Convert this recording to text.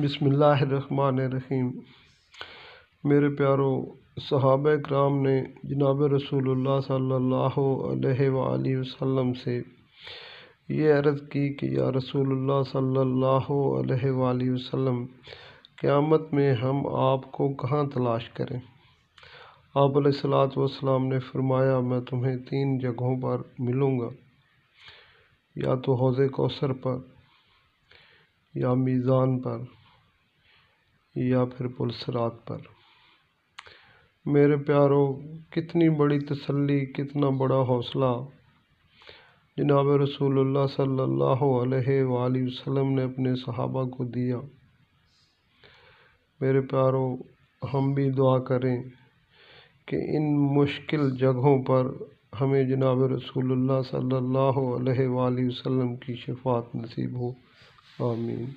बिस्मिल्लाहिर्रहमानिर्रहीम। मेरे प्यारो सहाबा कराम ने जनाब रसूलुल्लाह सल्लल्लाहु अलैहि वसल्लम से ये अर्ज़ की कि या रसूलुल्लाह सल्लल्लाहु अलैहि वसल्लम, क़यामत में हम आपको कहाँ तलाश करें। आप अलैहिस्सलातु वस्सलाम ने फरमाया, मैं तुम्हें 3 जगहों पर मिलूँगा, या तो हौज़े कौसर पर, या मीज़ान पर, या फिर पुल सिरात पर। मेरे प्यारो, कितनी बड़ी तसल्ली, कितना बड़ा हौसला जनाब रसूलुल्लाह सल्लल्लाहु अलैहि वसल्लम ने अपने सहाबा को दिया। मेरे प्यारो, हम भी दुआ करें कि इन मुश्किल जगहों पर हमें जनाब रसूलुल्लाह सल्लल्लाहु अलैहि वसल्लम की शफ़ाअत नसीब हो। आमीन।